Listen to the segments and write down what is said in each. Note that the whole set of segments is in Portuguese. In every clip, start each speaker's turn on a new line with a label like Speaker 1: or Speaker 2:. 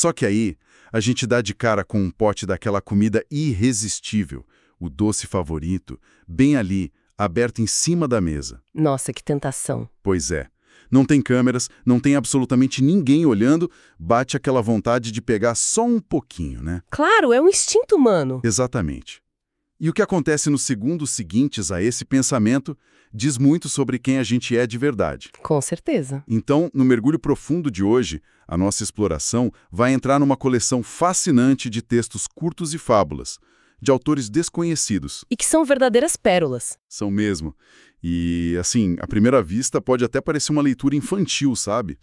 Speaker 1: Só que aí, a gente dá de cara com um pote daquela comida irresistível, o doce favorito, bem ali, aberto em cima da mesa.
Speaker 2: Nossa, que tentação.
Speaker 1: Pois é. Não tem câmeras, não tem absolutamente ninguém olhando, bate aquela vontade de pegar só um pouquinho, né?
Speaker 2: Claro, é um instinto humano.
Speaker 1: Exatamente. E o que acontece nos segundos seguintes a esse pensamento diz muito sobre quem a gente é de verdade.
Speaker 2: Com certeza.
Speaker 1: Então, no mergulho profundo de hoje, a nossa exploração vai entrar numa coleção fascinante de textos curtos e fábulas, de autores desconhecidos.
Speaker 2: E que são verdadeiras pérolas.
Speaker 1: São mesmo. E, assim, à primeira vista pode até parecer uma leitura infantil, sabe?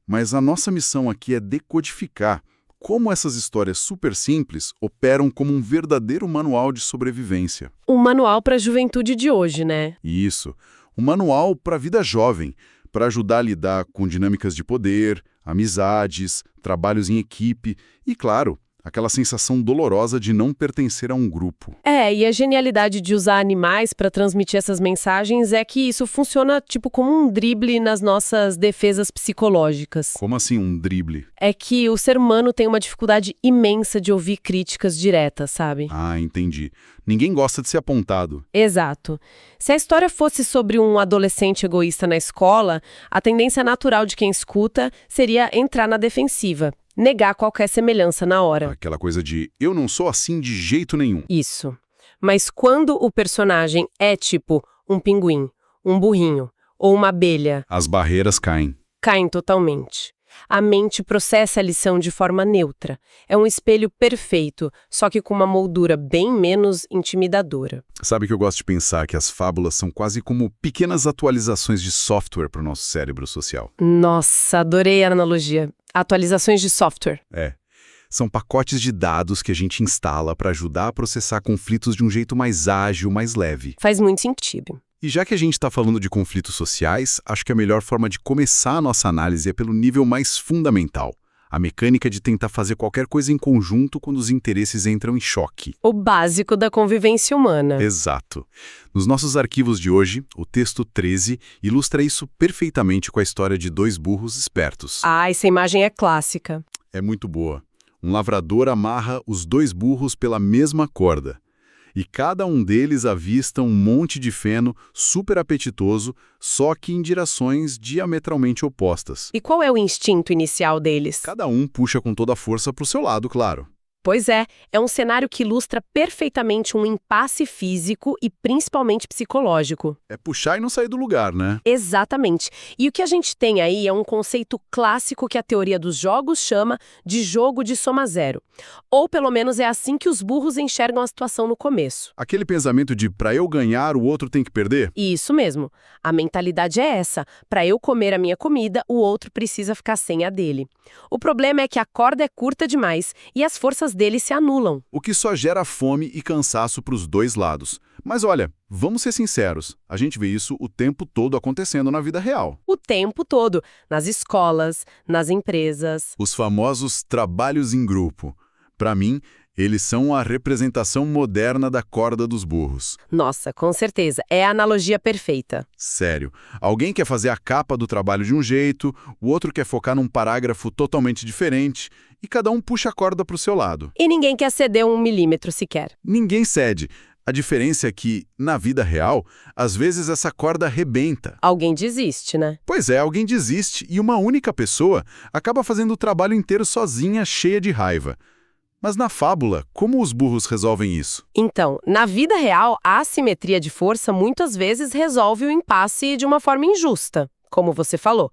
Speaker 1: Mas a nossa missão aqui é decodificar como essas histórias super simples operam como um verdadeiro manual de sobrevivência.
Speaker 2: Um manual para a juventude de hoje, né?
Speaker 1: Isso, um manual para a vida jovem, para ajudar a lidar com dinâmicas de poder, amizades, trabalhos em equipe e, claro, aquela sensação dolorosa de não pertencer a um grupo.
Speaker 2: E a genialidade de usar animais para transmitir essas mensagens é que isso funciona tipo como um drible nas nossas defesas psicológicas.
Speaker 1: Como assim um drible?
Speaker 2: É que o ser humano tem uma dificuldade imensa de ouvir críticas diretas, sabe?
Speaker 1: Ah, entendi. Ninguém gosta de ser apontado.
Speaker 2: Exato. Se a história fosse sobre um adolescente egoísta na escola, a tendência natural de quem escuta seria entrar na defensiva. Negar qualquer semelhança na hora.
Speaker 1: Aquela coisa de eu não sou assim de jeito nenhum.
Speaker 2: Isso. Mas quando o personagem é tipo um pinguim, um burrinho ou uma abelha,
Speaker 1: As barreiras caem.
Speaker 2: caem totalmente. A mente processa a lição de forma neutra. É um espelho perfeito, só que com uma moldura bem menos intimidadora.
Speaker 1: Sabe que eu gosto de pensar que as fábulas são quase como pequenas atualizações de software para o nosso cérebro social.
Speaker 2: Nossa, adorei a analogia. Atualizações de software.
Speaker 1: É. São pacotes de dados que a gente instala para ajudar a processar conflitos de um jeito mais ágil, mais leve.
Speaker 2: Faz muito sentido.
Speaker 1: E já que a gente está falando de conflitos sociais, acho que a melhor forma de começar a nossa análise é pelo nível mais fundamental. A mecânica de tentar fazer qualquer coisa em conjunto quando os interesses entram em choque.
Speaker 2: O básico da convivência humana.
Speaker 1: Exato. Nos nossos arquivos de hoje, o texto 13 ilustra isso perfeitamente com a história de dois burros espertos.
Speaker 2: Essa imagem é clássica.
Speaker 1: É muito boa. Um lavrador amarra os dois burros pela mesma corda. E cada um deles avista um monte de feno super apetitoso, só que em direções diametralmente opostas.
Speaker 2: E qual é o instinto inicial deles?
Speaker 1: Cada um puxa com toda a força para o seu lado, claro.
Speaker 2: Pois é um cenário que ilustra perfeitamente um impasse físico e principalmente psicológico.
Speaker 1: É puxar e não sair do lugar, né?
Speaker 2: Exatamente. E o que a gente tem aí é um conceito clássico que a teoria dos jogos chama de jogo de soma zero. Ou pelo menos é assim que os burros enxergam a situação no começo.
Speaker 1: Aquele pensamento de para eu ganhar, o outro tem que perder?
Speaker 2: Isso mesmo. A mentalidade é essa. Para eu comer a minha comida, o outro precisa ficar sem a dele. O problema é que a corda é curta demais e as forças deles se anulam.
Speaker 1: O que só gera fome e cansaço para os dois lados. Mas olha, vamos ser sinceros, a gente vê isso o tempo todo acontecendo na vida real.
Speaker 2: O tempo todo, nas escolas, nas empresas.
Speaker 1: Os famosos trabalhos em grupo. Para mim, eles são a representação moderna da corda dos burros.
Speaker 2: Nossa, com certeza, é a analogia perfeita.
Speaker 1: Sério, alguém quer fazer a capa do trabalho de um jeito, o outro quer focar num parágrafo totalmente diferente, e cada um puxa a corda para o seu lado.
Speaker 2: E ninguém quer ceder 1 milímetro sequer.
Speaker 1: Ninguém cede. A diferença é que, na vida real, às vezes essa corda arrebenta.
Speaker 2: Alguém desiste, né?
Speaker 1: Pois é, alguém desiste e uma única pessoa acaba fazendo o trabalho inteiro sozinha, cheia de raiva. Mas na fábula, como os burros resolvem isso?
Speaker 2: Então, na vida real, a assimetria de força muitas vezes resolve o impasse de uma forma injusta, como você falou.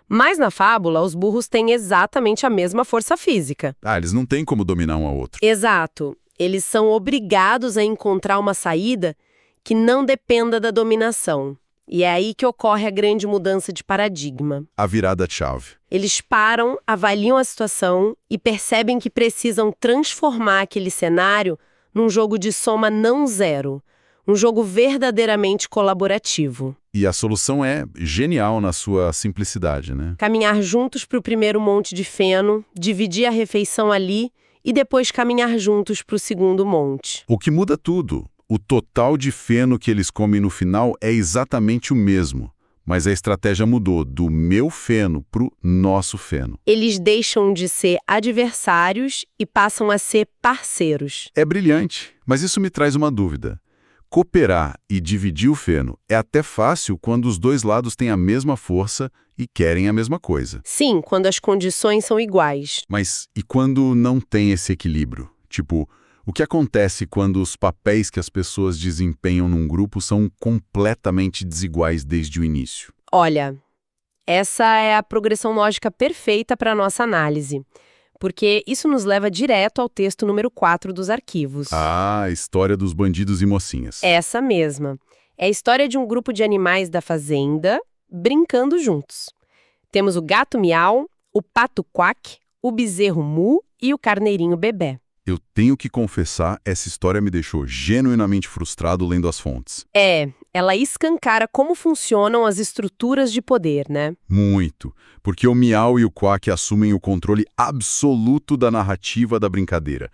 Speaker 2: Mas na fábula, os burros têm exatamente a mesma força física.
Speaker 1: Eles não têm como dominar um ao outro.
Speaker 2: Exato. Eles são obrigados a encontrar uma saída que não dependa da dominação. E é aí que ocorre a grande mudança de paradigma.
Speaker 1: A virada de chave.
Speaker 2: Eles param, avaliam a situação e percebem que precisam transformar aquele cenário num jogo de soma não zero. Um jogo verdadeiramente colaborativo.
Speaker 1: E a solução é genial na sua simplicidade, né?
Speaker 2: Caminhar juntos para o primeiro monte de feno, dividir a refeição ali e depois caminhar juntos para o segundo monte.
Speaker 1: O que muda tudo. O total de feno que eles comem no final é exatamente o mesmo. Mas a estratégia mudou do meu feno para o nosso feno.
Speaker 2: Eles deixam de ser adversários e passam a ser parceiros.
Speaker 1: É brilhante, mas isso me traz uma dúvida. Cooperar e dividir o feno é até fácil quando os dois lados têm a mesma força e querem a mesma coisa.
Speaker 2: Sim, quando as condições são iguais.
Speaker 1: Mas e quando não tem esse equilíbrio? Tipo, o que acontece quando os papéis que as pessoas desempenham num grupo são completamente desiguais desde o início?
Speaker 2: Olha, essa é a progressão lógica perfeita para a nossa análise, porque isso nos leva direto ao texto número 4 dos arquivos.
Speaker 1: Ah, a história dos bandidos e mocinhas.
Speaker 2: Essa mesma. É a história de um grupo de animais da fazenda brincando juntos. Temos o gato miau, o pato quack, o bezerro mu e o carneirinho bebê.
Speaker 1: Eu tenho que confessar, essa história me deixou genuinamente frustrado lendo as fontes.
Speaker 2: Ela escancara como funcionam as estruturas de poder, né?
Speaker 1: Muito. Porque o Miau e o Quack assumem o controle absoluto da narrativa da brincadeira.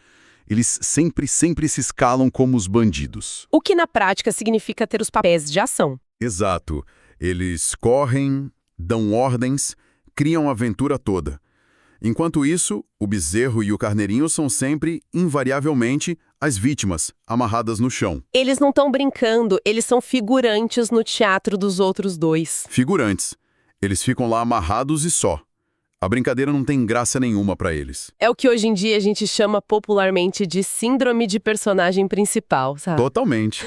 Speaker 1: Eles sempre se escalam como os bandidos.
Speaker 2: O que na prática significa ter os papéis de ação.
Speaker 1: Exato. Eles correm, dão ordens, criam a aventura toda. Enquanto isso, o bezerro e o carneirinho são sempre, invariavelmente, as vítimas, amarradas no chão.
Speaker 2: Eles não estão brincando, eles são figurantes no teatro dos outros dois.
Speaker 1: Figurantes. Eles ficam lá amarrados e só. A brincadeira não tem graça nenhuma pra eles.
Speaker 2: É o que hoje em dia a gente chama popularmente de síndrome de personagem principal, sabe?
Speaker 1: Totalmente.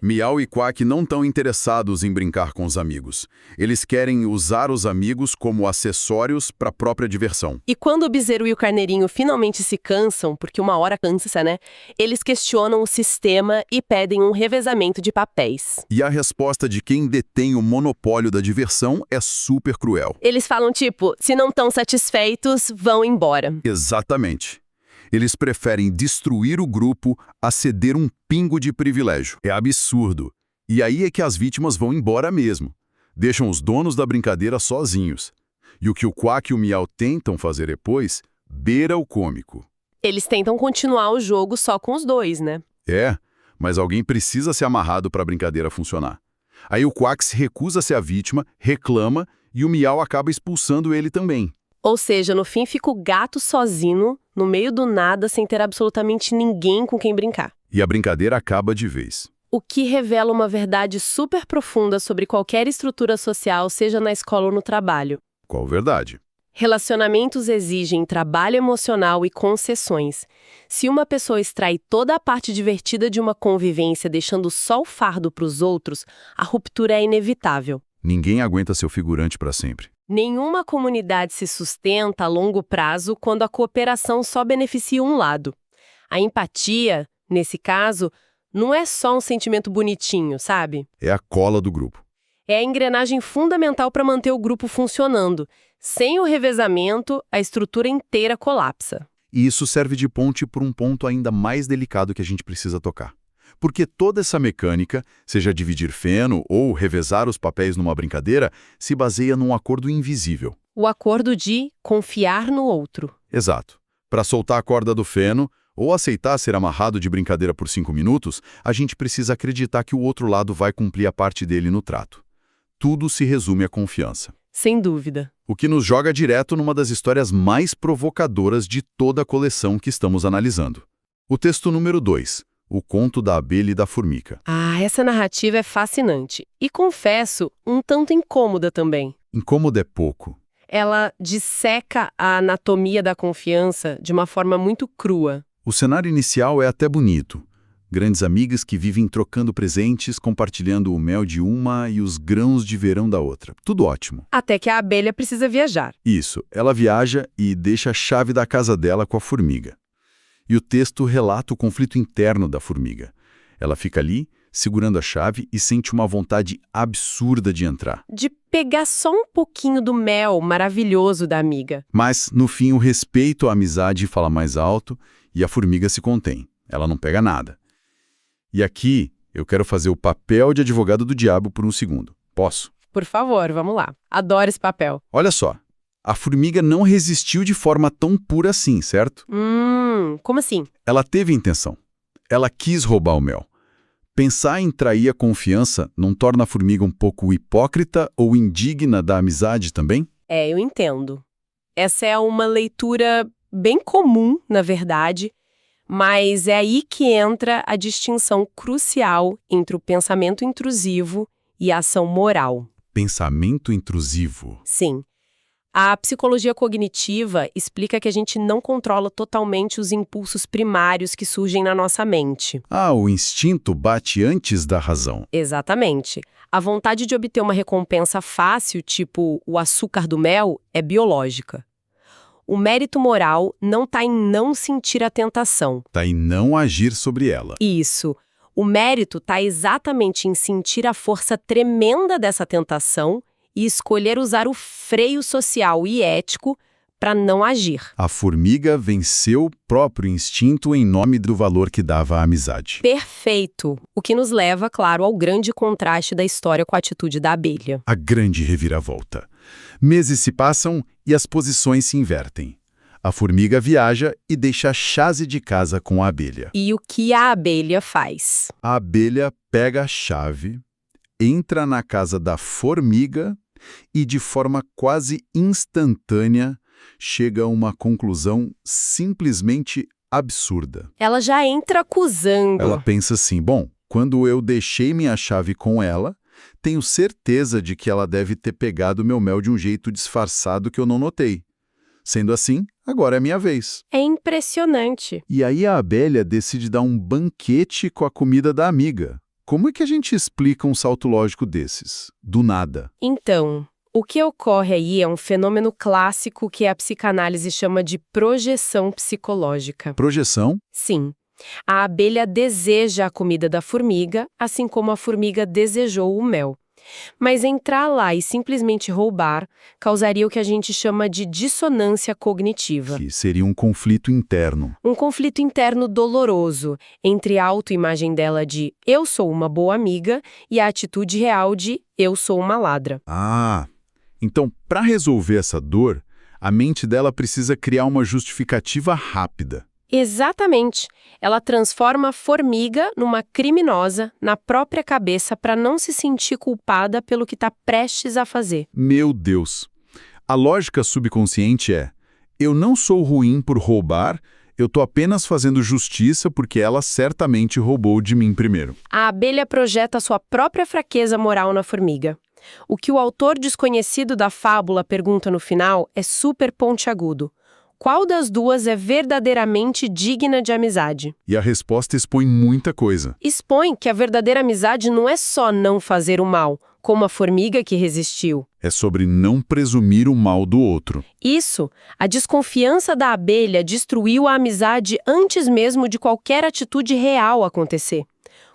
Speaker 1: Miau e Quack não estão interessados em brincar com os amigos. Eles querem usar os amigos como acessórios para a própria diversão.
Speaker 2: E quando o bezerro e o carneirinho finalmente se cansam, porque uma hora cansa, né? Eles questionam o sistema e pedem um revezamento de papéis.
Speaker 1: E a resposta de quem detém o monopólio da diversão é super cruel.
Speaker 2: Eles falam tipo, se não estão satisfeitos, vão embora.
Speaker 1: Exatamente. Eles preferem destruir o grupo a ceder um pingo de privilégio. É absurdo. E aí é que as vítimas vão embora mesmo. Deixam os donos da brincadeira sozinhos. E o que o Quack e o Miau tentam fazer depois, beira o cômico.
Speaker 2: Eles tentam continuar o jogo só com os dois, né?
Speaker 1: Mas alguém precisa ser amarrado para a brincadeira funcionar. Aí o Quack se recusa a ser a vítima, reclama e o Miau acaba expulsando ele também.
Speaker 2: Ou seja, no fim fica o gato sozinho, no meio do nada, sem ter absolutamente ninguém com quem brincar.
Speaker 1: E a brincadeira acaba de vez.
Speaker 2: O que revela uma verdade super profunda sobre qualquer estrutura social, seja na escola ou no trabalho.
Speaker 1: Qual verdade?
Speaker 2: Relacionamentos exigem trabalho emocional e concessões. Se uma pessoa extrai toda a parte divertida de uma convivência deixando só o fardo para os outros, a ruptura é inevitável.
Speaker 1: Ninguém aguenta ser o figurante para sempre.
Speaker 2: Nenhuma comunidade se sustenta a longo prazo quando a cooperação só beneficia um lado. A empatia, nesse caso, não é só um sentimento bonitinho, sabe?
Speaker 1: É a cola do grupo.
Speaker 2: É a engrenagem fundamental para manter o grupo funcionando. Sem o revezamento, a estrutura inteira colapsa.
Speaker 1: E isso serve de ponte para um ponto ainda mais delicado que a gente precisa tocar. Porque toda essa mecânica, seja dividir feno ou revezar os papéis numa brincadeira, se baseia num acordo invisível.
Speaker 2: O acordo de confiar no outro.
Speaker 1: Exato. Para soltar a corda do feno ou aceitar ser amarrado de brincadeira por 5 minutos, a gente precisa acreditar que o outro lado vai cumprir a parte dele no trato. Tudo se resume à confiança.
Speaker 2: Sem dúvida.
Speaker 1: O que nos joga direto numa das histórias mais provocadoras de toda a coleção que estamos analisando. O texto número 2. O conto da abelha e da formiga.
Speaker 2: Essa narrativa é fascinante. E confesso, um tanto incômoda também.
Speaker 1: Incômodo é pouco.
Speaker 2: Ela disseca a anatomia da confiança de uma forma muito crua.
Speaker 1: O cenário inicial é até bonito. Grandes amigas que vivem trocando presentes, compartilhando o mel de uma e os grãos de verão da outra. Tudo ótimo.
Speaker 2: Até que a abelha precisa viajar.
Speaker 1: Isso. Ela viaja e deixa a chave da casa dela com a formiga. E o texto relata o conflito interno da formiga. Ela fica ali, segurando a chave e sente uma vontade absurda de entrar.
Speaker 2: De pegar só um pouquinho do mel maravilhoso da amiga.
Speaker 1: Mas, no fim, o respeito à amizade fala mais alto e a formiga se contém. Ela não pega nada. E aqui, eu quero fazer o papel de advogado do diabo por um segundo. Posso?
Speaker 2: Por favor, vamos lá. Adoro esse papel.
Speaker 1: Olha só. A formiga não resistiu de forma tão pura assim, certo?
Speaker 2: Como assim?
Speaker 1: Ela teve intenção. Ela quis roubar o mel. Pensar em trair a confiança não torna a formiga um pouco hipócrita ou indigna da amizade também?
Speaker 2: Eu entendo. Essa é uma leitura bem comum, na verdade, mas é aí que entra a distinção crucial entre o pensamento intrusivo e a ação moral.
Speaker 1: Pensamento intrusivo.
Speaker 2: Sim. A psicologia cognitiva explica que a gente não controla totalmente os impulsos primários que surgem na nossa mente.
Speaker 1: O instinto bate antes da razão.
Speaker 2: Exatamente. A vontade de obter uma recompensa fácil, tipo o açúcar do mel, é biológica. O mérito moral não está em não sentir a tentação.
Speaker 1: Tá em não agir sobre ela.
Speaker 2: Isso. O mérito está exatamente em sentir a força tremenda dessa tentação e escolher usar o freio social e ético para não agir.
Speaker 1: A formiga venceu o próprio instinto em nome do valor que dava à amizade.
Speaker 2: Perfeito. O que nos leva, claro, ao grande contraste da história com a atitude da abelha.
Speaker 1: A grande reviravolta. Meses se passam e as posições se invertem. A formiga viaja e deixa a chave de casa com a abelha.
Speaker 2: E o que a abelha faz?
Speaker 1: A abelha pega a chave, entra na casa da formiga e, de forma quase instantânea, chega a uma conclusão simplesmente absurda.
Speaker 2: Ela já entra acusando.
Speaker 1: Ela pensa assim, bom, quando eu deixei minha chave com ela, tenho certeza de que ela deve ter pegado meu mel de um jeito disfarçado que eu não notei. Sendo assim, agora é minha vez.
Speaker 2: É impressionante.
Speaker 1: E aí a abelha decide dar um banquete com a comida da amiga. Como é que a gente explica um salto lógico desses? Do nada.
Speaker 2: Então, o que ocorre aí é um fenômeno clássico que a psicanálise chama de projeção psicológica.
Speaker 1: Projeção?
Speaker 2: Sim. A abelha deseja a comida da formiga, assim como a formiga desejou o mel. Mas entrar lá e simplesmente roubar causaria o que a gente chama de dissonância cognitiva.
Speaker 1: Que seria um conflito interno.
Speaker 2: Um conflito interno doloroso entre a autoimagem dela de eu sou uma boa amiga e a atitude real de eu sou uma ladra.
Speaker 1: Então, para resolver essa dor, a mente dela precisa criar uma justificativa rápida.
Speaker 2: Exatamente. Ela transforma a formiga numa criminosa na própria cabeça para não se sentir culpada pelo que está prestes a fazer.
Speaker 1: Meu Deus! A lógica subconsciente é: eu não sou ruim por roubar, eu estou apenas fazendo justiça porque ela certamente roubou de mim primeiro.
Speaker 2: A abelha projeta sua própria fraqueza moral na formiga. O que o autor desconhecido da fábula pergunta no final é super pontiagudo. Qual das duas é verdadeiramente digna de amizade?
Speaker 1: E a resposta expõe muita coisa.
Speaker 2: Expõe que a verdadeira amizade não é só não fazer o mal, como a formiga que resistiu.
Speaker 1: É sobre não presumir o mal do outro.
Speaker 2: Isso, a desconfiança da abelha destruiu a amizade antes mesmo de qualquer atitude real acontecer.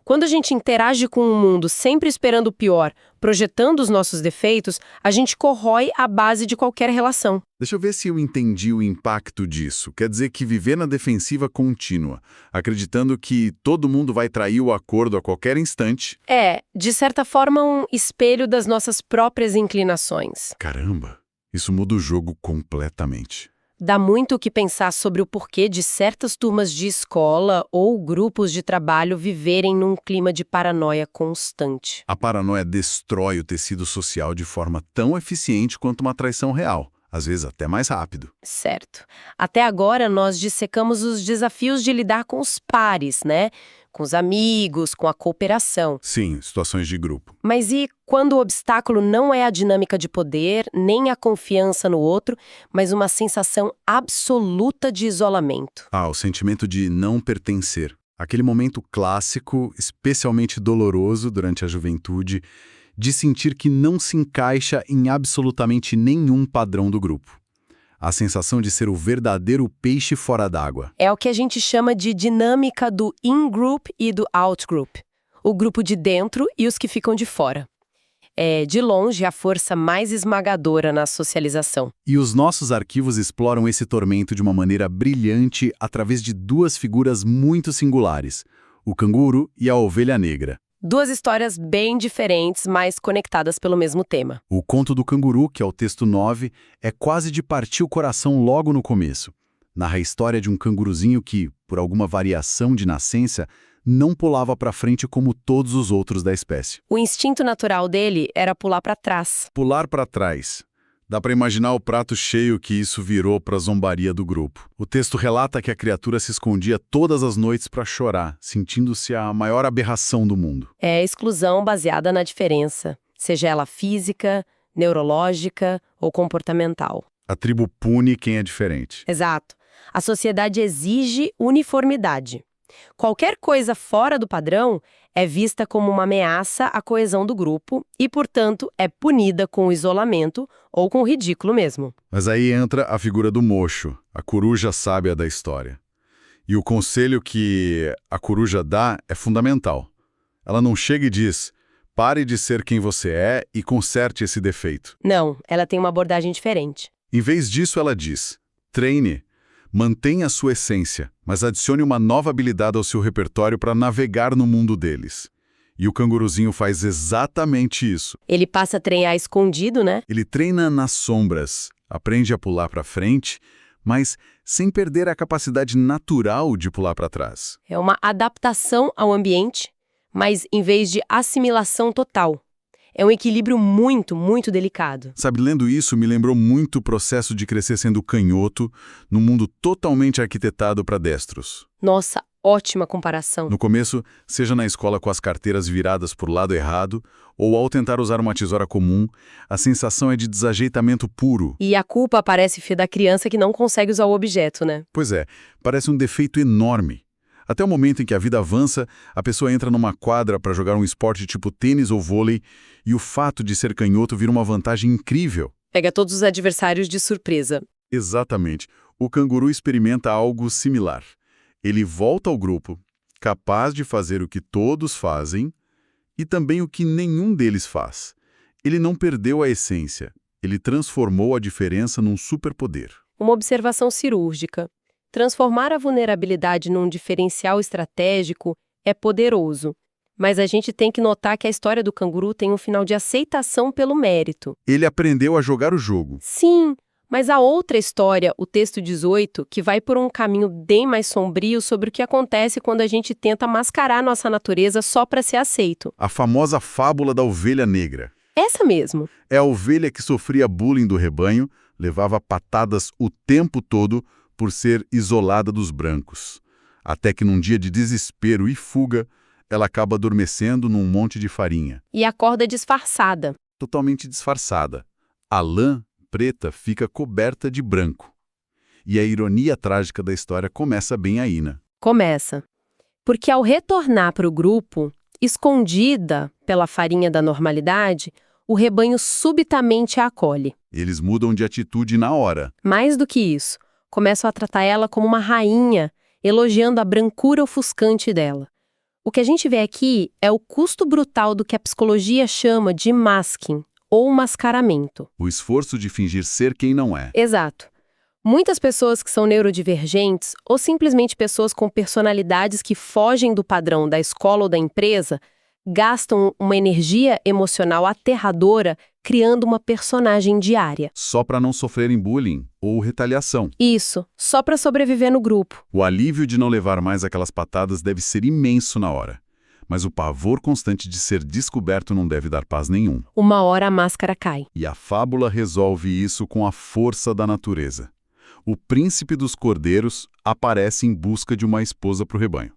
Speaker 2: Quando a gente interage com o mundo sempre esperando o pior, projetando os nossos defeitos, a gente corrói a base de qualquer relação.
Speaker 1: Deixa eu ver se eu entendi o impacto disso. Quer dizer que viver na defensiva contínua, acreditando que todo mundo vai trair o acordo a qualquer instante.
Speaker 2: É, de certa forma, um espelho das nossas próprias inclinações.
Speaker 1: Caramba, isso muda o jogo completamente.
Speaker 2: Dá muito o que pensar sobre o porquê de certas turmas de escola ou grupos de trabalho viverem num clima de paranoia constante.
Speaker 1: A paranoia destrói o tecido social de forma tão eficiente quanto uma traição real, às vezes até mais rápido.
Speaker 2: Certo. Até agora nós dissecamos os desafios de lidar com os pares, né? Com os amigos, com a cooperação.
Speaker 1: Sim, situações de grupo.
Speaker 2: Mas e quando o obstáculo não é a dinâmica de poder, nem a confiança no outro, mas uma sensação absoluta de isolamento?
Speaker 1: O sentimento de não pertencer. Aquele momento clássico, especialmente doloroso durante a juventude, de sentir que não se encaixa em absolutamente nenhum padrão do grupo. A sensação de ser o verdadeiro peixe fora d'água.
Speaker 2: É o que a gente chama de dinâmica do in-group e do out-group. O grupo de dentro e os que ficam de fora. É, de longe, a força mais esmagadora na socialização.
Speaker 1: E os nossos arquivos exploram esse tormento de uma maneira brilhante através de duas figuras muito singulares, o canguru e a ovelha negra.
Speaker 2: Duas histórias bem diferentes, mas conectadas pelo mesmo tema.
Speaker 1: O conto do canguru, que é o texto 9, é quase de partir o coração logo no começo. Narra a história de um canguruzinho que, por alguma variação de nascença, não pulava para frente como todos os outros da espécie.
Speaker 2: O instinto natural dele era pular para trás.
Speaker 1: Pular para trás. Dá para imaginar o prato cheio que isso virou para a zombaria do grupo. O texto relata que a criatura se escondia todas as noites para chorar, sentindo-se a maior aberração do mundo.
Speaker 2: É a exclusão baseada na diferença, seja ela física, neurológica ou comportamental.
Speaker 1: A tribo pune quem é diferente.
Speaker 2: Exato. A sociedade exige uniformidade. Qualquer coisa fora do padrão é vista como uma ameaça à coesão do grupo e, portanto, é punida com o isolamento ou com o ridículo mesmo.
Speaker 1: Mas aí entra a figura do mocho, a coruja sábia da história. E o conselho que a coruja dá é fundamental. Ela não chega e diz: pare de ser quem você é e conserte esse defeito.
Speaker 2: Não, ela tem uma abordagem diferente.
Speaker 1: Em vez disso, ela diz: treine, mantenha a sua essência, mas adicione uma nova habilidade ao seu repertório para navegar no mundo deles. E o canguruzinho faz exatamente isso.
Speaker 2: Ele passa a treinar escondido, né?
Speaker 1: Ele treina nas sombras, aprende a pular para frente, mas sem perder a capacidade natural de pular para trás.
Speaker 2: É uma adaptação ao ambiente, mas em vez de assimilação total. É um equilíbrio muito, muito delicado.
Speaker 1: Sabe, lendo isso me lembrou muito o processo de crescer sendo canhoto num mundo totalmente arquitetado para destros.
Speaker 2: Nossa, ótima comparação.
Speaker 1: No começo, seja na escola com as carteiras viradas por lado errado, ou ao tentar usar uma tesoura comum, a sensação é de desajeitamento puro.
Speaker 2: E a culpa parece filha da criança que não consegue usar o objeto, né?
Speaker 1: Pois é, parece um defeito enorme. Até o momento em que a vida avança, a pessoa entra numa quadra para jogar um esporte tipo tênis ou vôlei, e o fato de ser canhoto vira uma vantagem incrível.
Speaker 2: Pega todos os adversários de surpresa.
Speaker 1: Exatamente. O canguru experimenta algo similar. Ele volta ao grupo, capaz de fazer o que todos fazem e também o que nenhum deles faz. Ele não perdeu a essência, ele transformou a diferença num superpoder.
Speaker 2: Uma observação cirúrgica. Transformar a vulnerabilidade num diferencial estratégico é poderoso, mas a gente tem que notar que a história do canguru tem um final de aceitação pelo mérito.
Speaker 1: Ele aprendeu a jogar o jogo.
Speaker 2: Sim, mas a outra história, o texto 18, que vai por um caminho bem mais sombrio sobre o que acontece quando a gente tenta mascarar nossa natureza só para ser aceito.
Speaker 1: A famosa fábula da ovelha negra.
Speaker 2: Essa mesmo.
Speaker 1: É a ovelha que sofria bullying do rebanho, levava patadas o tempo todo por ser isolada dos brancos. Até que num dia de desespero e fuga, ela acaba adormecendo num monte de farinha.
Speaker 2: E acorda disfarçada.
Speaker 1: Totalmente disfarçada. A lã preta fica coberta de branco. E a ironia trágica da história começa bem aí, né?
Speaker 2: Começa. Porque ao retornar para o grupo, escondida pela farinha da normalidade, o rebanho subitamente a acolhe.
Speaker 1: Eles mudam de atitude na hora.
Speaker 2: Mais do que isso, começam a tratar ela como uma rainha, elogiando a brancura ofuscante dela. O que a gente vê aqui é o custo brutal do que a psicologia chama de masking, ou mascaramento.
Speaker 1: O esforço de fingir ser quem não é.
Speaker 2: Exato. Muitas pessoas que são neurodivergentes, ou simplesmente pessoas com personalidades que fogem do padrão da escola ou da empresa, gastam uma energia emocional aterradora criando uma personagem diária.
Speaker 1: Só para não sofrerem bullying ou retaliação.
Speaker 2: Isso, só para sobreviver no grupo.
Speaker 1: O alívio de não levar mais aquelas patadas deve ser imenso na hora. Mas o pavor constante de ser descoberto não deve dar paz nenhum.
Speaker 2: Uma hora a máscara cai.
Speaker 1: E a fábula resolve isso com a força da natureza. O príncipe dos cordeiros aparece em busca de uma esposa para o rebanho.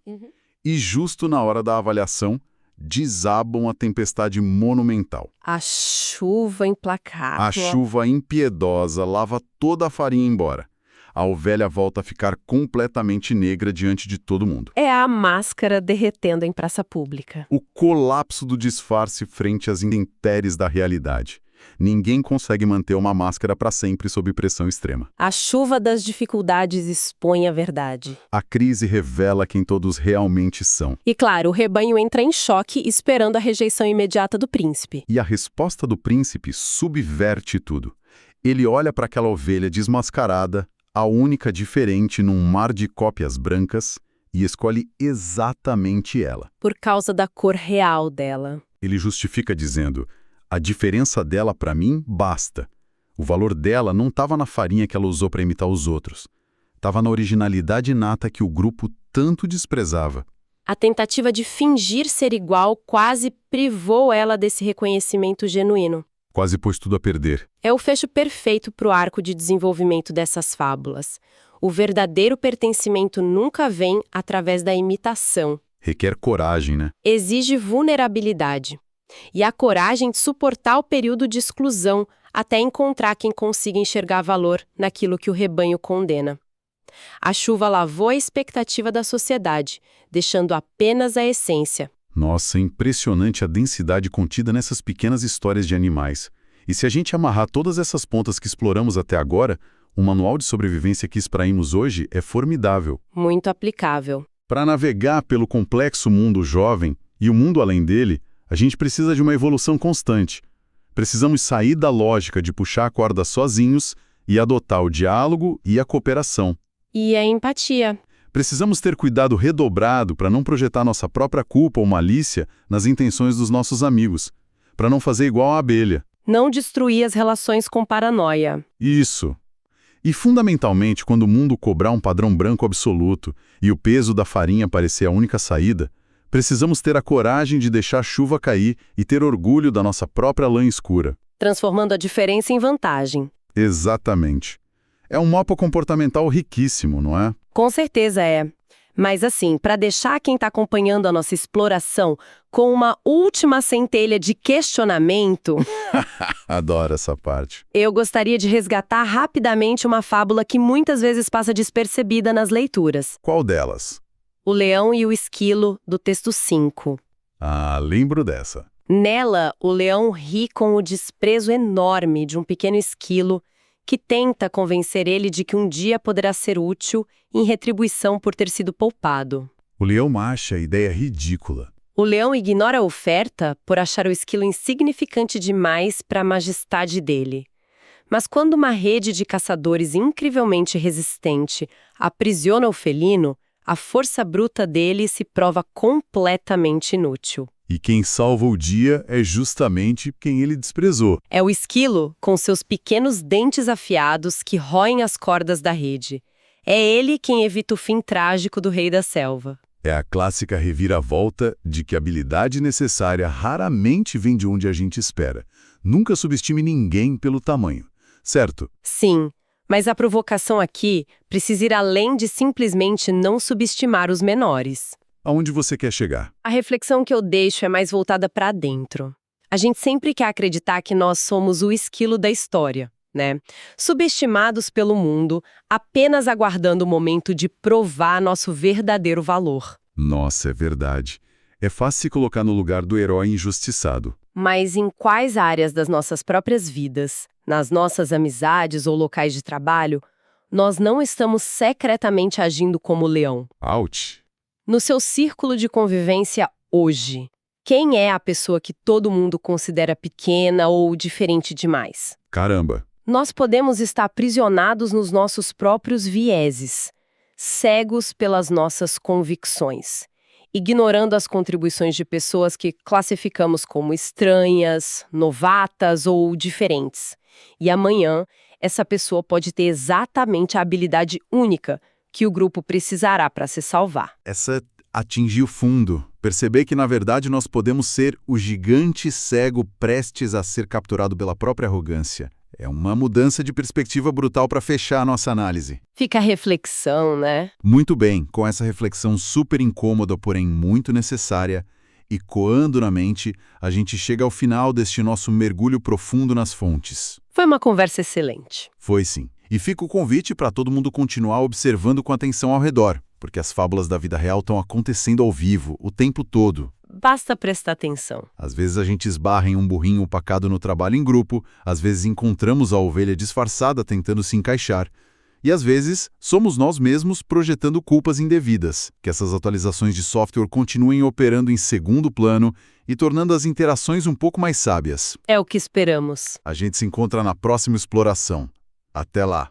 Speaker 1: E justo na hora da avaliação, desabam a tempestade monumental.
Speaker 2: A chuva implacável.
Speaker 1: A chuva impiedosa lava toda a farinha embora. A ovelha volta a ficar completamente negra diante de todo mundo.
Speaker 2: É a máscara derretendo em praça pública.
Speaker 1: O colapso do disfarce frente às intempéries da realidade. Ninguém consegue manter uma máscara para sempre sob pressão extrema.
Speaker 2: A chuva das dificuldades expõe a verdade.
Speaker 1: A crise revela quem todos realmente são.
Speaker 2: E claro, o rebanho entra em choque esperando a rejeição imediata do príncipe.
Speaker 1: E a resposta do príncipe subverte tudo. Ele olha para aquela ovelha desmascarada, a única diferente num mar de cópias brancas, e escolhe exatamente ela.
Speaker 2: Por causa da cor real dela.
Speaker 1: Ele justifica dizendo: a diferença dela para mim basta. O valor dela não estava na farinha que ela usou para imitar os outros. Estava na originalidade inata que o grupo tanto desprezava.
Speaker 2: A tentativa de fingir ser igual quase privou ela desse reconhecimento genuíno.
Speaker 1: Quase pôs tudo a perder.
Speaker 2: É o fecho perfeito para o arco de desenvolvimento dessas fábulas. O verdadeiro pertencimento nunca vem através da imitação.
Speaker 1: Requer coragem, né?
Speaker 2: Exige vulnerabilidade. E a coragem de suportar o período de exclusão até encontrar quem consiga enxergar valor naquilo que o rebanho condena. A chuva lavou a expectativa da sociedade, deixando apenas a essência.
Speaker 1: Nossa, impressionante a densidade contida nessas pequenas histórias de animais. E se a gente amarrar todas essas pontas que exploramos até agora, o manual de sobrevivência que extraímos hoje é formidável.
Speaker 2: Muito aplicável.
Speaker 1: Para navegar pelo complexo mundo jovem e o mundo além dele, a gente precisa de uma evolução constante. Precisamos sair da lógica de puxar a corda sozinhos e adotar o diálogo e a cooperação.
Speaker 2: E a empatia.
Speaker 1: Precisamos ter cuidado redobrado para não projetar nossa própria culpa ou malícia nas intenções dos nossos amigos, para não fazer igual a abelha.
Speaker 2: Não destruir as relações com paranoia.
Speaker 1: Isso. E, fundamentalmente, quando o mundo cobrar um padrão branco absoluto e o peso da farinha parecer a única saída, precisamos ter a coragem de deixar a chuva cair e ter orgulho da nossa própria lã escura.
Speaker 2: Transformando a diferença em vantagem.
Speaker 1: Exatamente. É um mapa comportamental riquíssimo, não é?
Speaker 2: Com certeza é. Mas assim, para deixar quem está acompanhando a nossa exploração com uma última centelha de questionamento,
Speaker 1: Adoro essa parte.
Speaker 2: eu gostaria de resgatar rapidamente uma fábula que muitas vezes passa despercebida nas leituras.
Speaker 1: Qual delas?
Speaker 2: O Leão e o Esquilo, do texto 5.
Speaker 1: Ah, lembro dessa.
Speaker 2: Nela, o leão ri com o desprezo enorme de um pequeno esquilo que tenta convencer ele de que um dia poderá ser útil em retribuição por ter sido poupado.
Speaker 1: O leão acha a ideia ridícula.
Speaker 2: O leão ignora a oferta por achar o esquilo insignificante demais para a majestade dele. Mas quando uma rede de caçadores incrivelmente resistente aprisiona o felino, a força bruta dele se prova completamente inútil.
Speaker 1: E quem salva o dia é justamente quem ele desprezou.
Speaker 2: É o esquilo, com seus pequenos dentes afiados que roem as cordas da rede. É ele quem evita o fim trágico do rei da selva.
Speaker 1: É a clássica reviravolta de que a habilidade necessária raramente vem de onde a gente espera. Nunca subestime ninguém pelo tamanho, certo?
Speaker 2: Sim, mas a provocação aqui precisa ir além de simplesmente não subestimar os menores.
Speaker 1: Aonde você quer chegar?
Speaker 2: A reflexão que eu deixo é mais voltada para dentro. A gente sempre quer acreditar que nós somos o esquilo da história, né? Subestimados pelo mundo, apenas aguardando o momento de provar nosso verdadeiro valor.
Speaker 1: Nossa, é verdade. É fácil se colocar no lugar do herói injustiçado.
Speaker 2: Mas em quais áreas das nossas próprias vidas, nas nossas amizades ou locais de trabalho, nós não estamos secretamente agindo como leão?
Speaker 1: Ouch!
Speaker 2: No seu círculo de convivência hoje, quem é a pessoa que todo mundo considera pequena ou diferente demais?
Speaker 1: Caramba!
Speaker 2: Nós podemos estar aprisionados nos nossos próprios vieses, cegos pelas nossas convicções, ignorando as contribuições de pessoas que classificamos como estranhas, novatas ou diferentes. E amanhã, essa pessoa pode ter exatamente a habilidade única que o grupo precisará para se salvar.
Speaker 1: Essa atingiu fundo. Perceber que, na verdade, nós podemos ser o gigante cego prestes a ser capturado pela própria arrogância. É uma mudança de perspectiva brutal para fechar a nossa análise.
Speaker 2: Fica a reflexão, né?
Speaker 1: Muito bem, com essa reflexão super incômoda, porém muito necessária, e coando na mente, a gente chega ao final deste nosso mergulho profundo nas fontes.
Speaker 2: Foi uma conversa excelente.
Speaker 1: Foi sim. E fica o convite para todo mundo continuar observando com atenção ao redor, porque as fábulas da vida real estão acontecendo ao vivo, o tempo todo.
Speaker 2: Basta prestar atenção.
Speaker 1: Às vezes a gente esbarra em um burrinho opacado no trabalho em grupo, às vezes encontramos a ovelha disfarçada tentando se encaixar. E às vezes somos nós mesmos projetando culpas indevidas, que essas atualizações de software continuem operando em segundo plano e tornando as interações um pouco mais sábias.
Speaker 2: É o que esperamos.
Speaker 1: A gente se encontra na próxima exploração. Até lá!